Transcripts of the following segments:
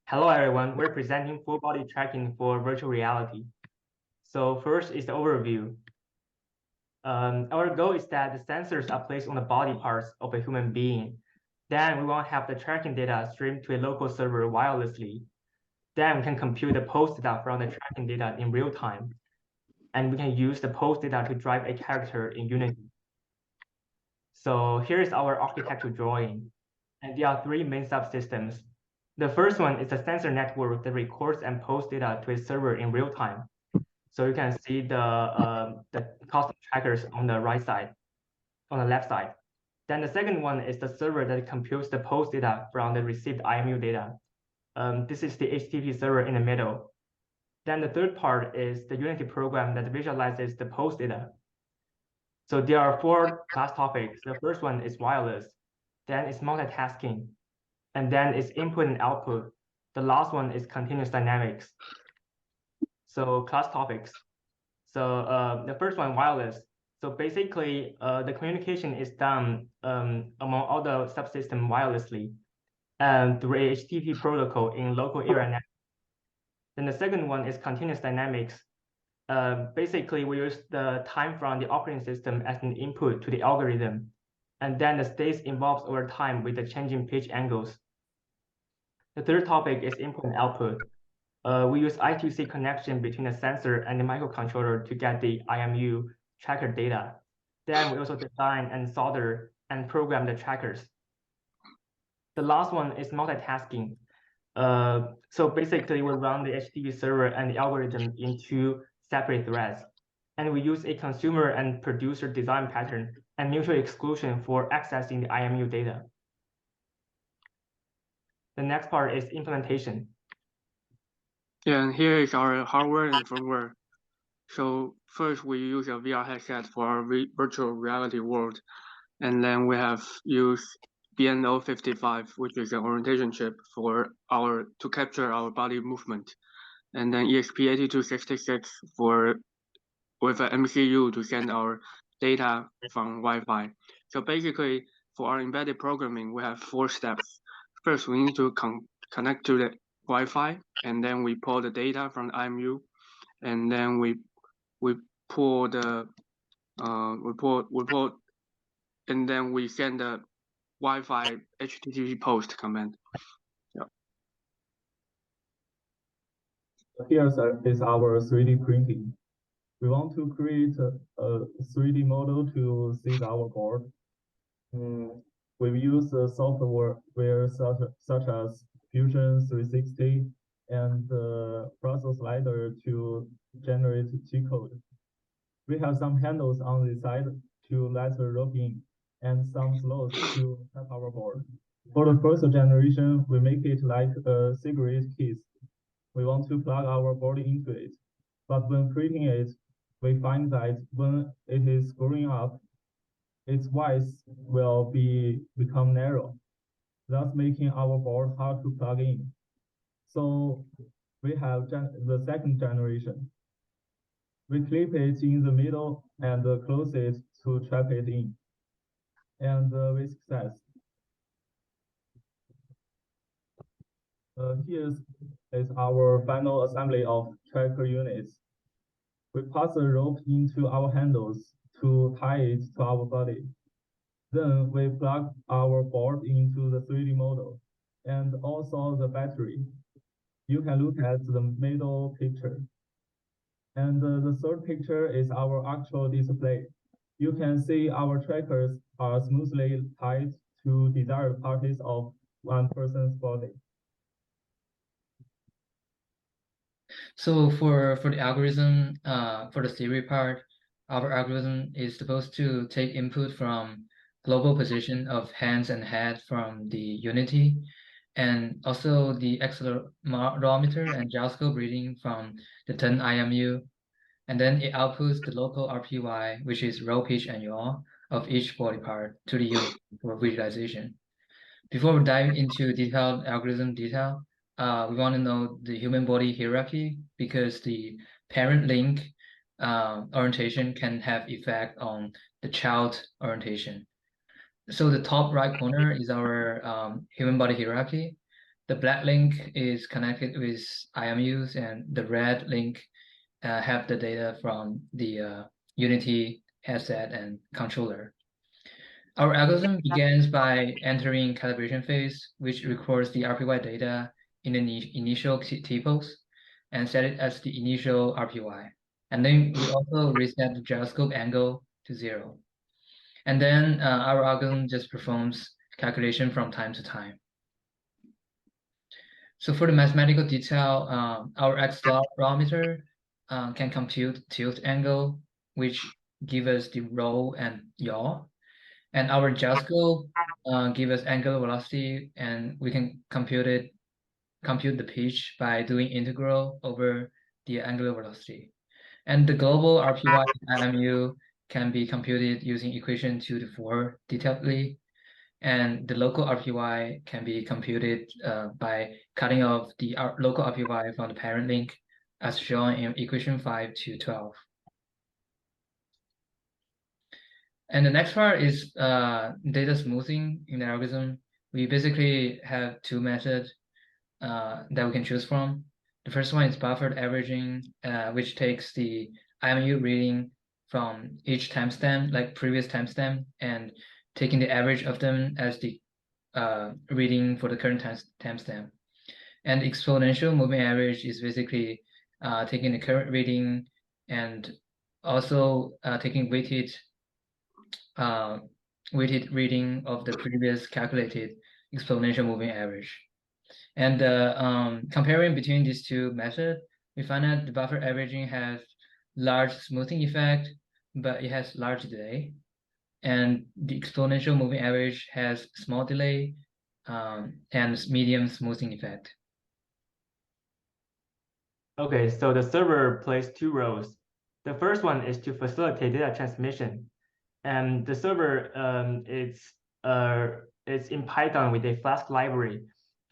Hello everyone, we're presenting full body tracking for virtual reality. So first is the overview. Our goal is that the sensors are placed on the body parts of a human being. Then we want to have the tracking data streamed to a local server wirelessly. Then we can compute the post data from the tracking data in real time. And we can use the post data to drive a character in Unity. So here's our architecture drawing. And there are three main subsystems. The first one is a sensor network that records and posts data to a server in real time. So you can see the custom trackers on the right side, on the left side. Then the second one is the server that computes the post data from the received IMU data. This is the HTTP server in the middle. Then the third part is the Unity program that visualizes the post data. So there are four class topics. The first one is wireless, then it's multitasking, and then it's input and output. The last one is continuous dynamics. So class topics. So the first one, wireless. So basically, the communication is done among all the subsystems wirelessly and through a HTTP protocol in local area network. Then the second one is continuous dynamics. Basically, we use the time from the operating system as an input to the algorithm, and then the states evolves over time with the changing pitch angles. The third topic is input and output. We use I2C connection between the sensor and the microcontroller to get the IMU tracker data. Then we also design and solder and program the trackers. The last one is multitasking. So basically, we run the HTTP server and the algorithm in two separate threads. And we use a consumer and producer design pattern and mutual exclusion for accessing the IMU data. The next part is implementation. Yeah, and here is our hardware and firmware. So first we use a VR headset for our virtual reality world. And then we have used BNO55, which is an orientation chip to capture our body movement. And then ESP8266 with an MCU to send our data from Wi-Fi. So basically, for our embedded programming, we have 4 steps. First, we need to connect to the Wi-Fi, and then we pull the data from the IMU, and then we pull the and then we send the Wi-Fi HTTP post command. Yeah. Here is our 3D printing. We want to create a 3D model to sit our board. We use software such as Fusion 360 and process slider to generate G-code. We have some handles on the side to let the rope in and some slots to tap our board. For the first generation, we make it like a cigarette case. We want to plug our board into it. But when printing it, we find that when it is growing up, its width will become narrow, thus making our board hard to plug in. So we have the second generation. We clip it in the middle and close it to trap it in. And with success. Here is our final assembly of tracker units. We pass the rope into our handles to tie it to our body. Then we plug our board into the 3D model and also the battery. You can look at the middle picture. And the third picture is our actual display. You can see our trackers are smoothly tied to desired parts of one person's body. So for the algorithm, for the theory part, our algorithm is supposed to take input from global position of hands and head from the Unity, and also the accelerometer and gyroscope reading from the 10 IMU, and then it outputs the local RPY, which is roll, pitch, and yaw of each body part to the unit for visualization. Before we dive into detailed algorithm detail, we want to know the human body hierarchy because the parent link orientation can have effect on the child orientation. So the top right corner is our human body hierarchy. The black link is connected with IMUs, and the red link have the data from the Unity headset and controller. Our algorithm begins by entering calibration phase, which records the RPY data in the initial t-pose and set it as the initial RPY. And then we also reset the gyroscope angle to 0. And then our algorithm just performs calculation from time to time. So for the mathematical detail, our accelerometer can compute tilt angle, which give us the roll and yaw. And our gyroscope give us angular velocity, and we can compute the pitch by doing integral over the angular velocity. And the global RPY IMU can be computed using equation 2 to 4 detailedly. And the local RPY can be computed by cutting off the local RPY from the parent link as shown in equation 5 to 12. And the next part is data smoothing in the algorithm. We basically have two methods that we can choose from. The first one is buffered averaging, which takes the IMU reading from each timestamp, like previous timestamp, and taking the average of them as the reading for the current timestamp. And exponential moving average is basically taking the current reading and also taking weighted reading of the previous calculated exponential moving average. And comparing between these two methods, we find that the buffer averaging has large smoothing effect, but it has large delay. And the exponential moving average has small delay and medium smoothing effect. Okay, so the server plays two roles. The first one is to facilitate data transmission. And the server it's in Python with a Flask library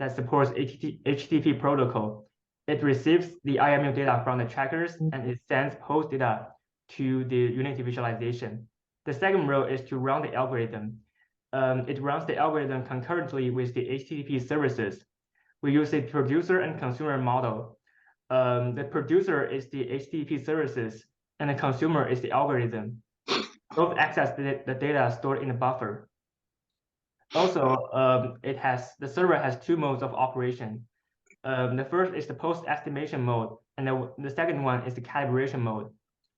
that supports HTTP protocol. It receives the IMU data from the trackers and it sends post data to the Unity visualization. The second role is to run the algorithm. It runs the algorithm concurrently with the HTTP services. We use a producer and consumer model. The producer is the HTTP services and the consumer is the algorithm. Both access the data stored in the buffer. Also, the server has two modes of operation. The first is the post estimation mode, and the second one is the calibration mode.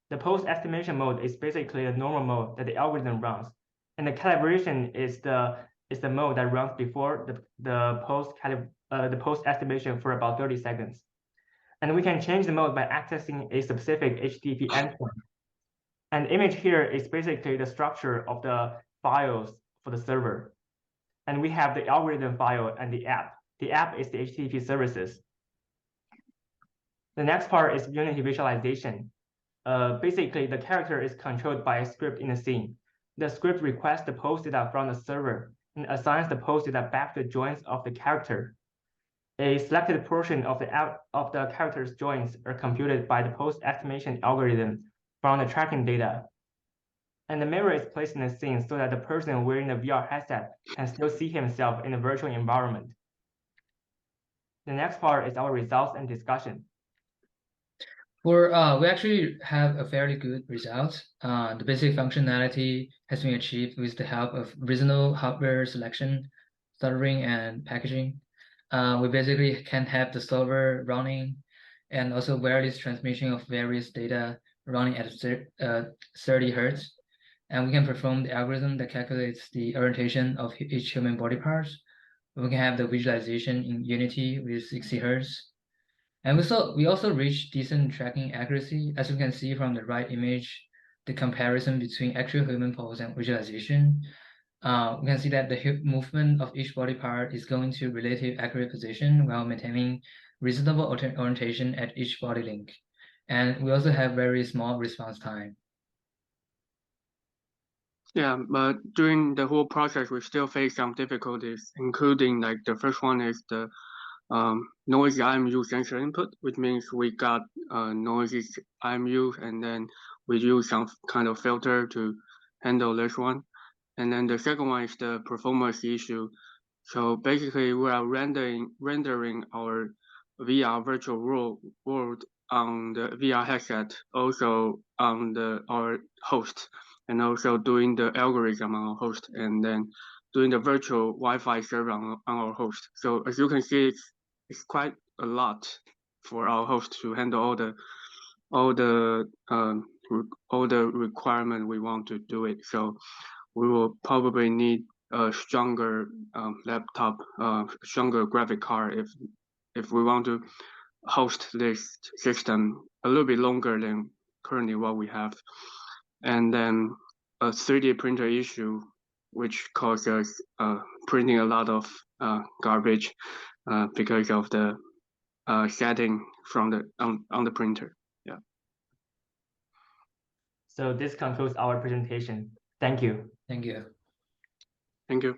The post estimation mode is basically the normal mode that the algorithm runs, and the calibration is the mode that runs before the post estimation for about 30 seconds. And we can change the mode by accessing a specific HTTP endpoint. And the image here is basically the structure of the files for the server. And we have the algorithm file and the app. The app is the HTTP services. The next part is Unity visualization. Basically, the character is controlled by a script in the scene. The script requests the post data from the server and assigns the post data back to the joins of the character. A selected portion of the character's joins are computed by the post estimation algorithm from the tracking data. And the mirror is placed in the scene so that the person wearing the VR headset can still see himself in the virtual environment. The next part is our results and discussion. We actually have a fairly good result. The basic functionality has been achieved with the help of reasonable hardware selection, soldering, and packaging. We basically can have the solver running and also wireless transmission of various data running at 30 Hertz. And we can perform the algorithm that calculates the orientation of each human body parts. We can have the visualization in Unity with 60 Hertz. And we also reach decent tracking accuracy. As you can see from the right image, the comparison between actual human pose and visualization. We can see that the movement of each body part is going to relative accurate position while maintaining reasonable orientation at each body link. And we also have very small response time. Yeah, but during the whole process, we still face some difficulties, including like the first one is the noisy IMU sensor input, which means we got noisy IMU and then we use some kind of filter to handle this one. And then the second one is the performance issue. So basically, we are rendering our VR virtual world on the VR headset, also on our host, and also doing the algorithm on our host, and then doing the virtual Wi-Fi server on our host. So as you can see, it's quite a lot for our host to handle all the requirement we want to do it. So we will probably need a stronger laptop, stronger graphic card if we want to host this system a little bit longer than currently what we have. And then a 3D printer issue, which causes printing a lot of garbage because of the setting from the on the printer. Yeah. So this concludes our presentation. Thank you. Thank you. Thank you.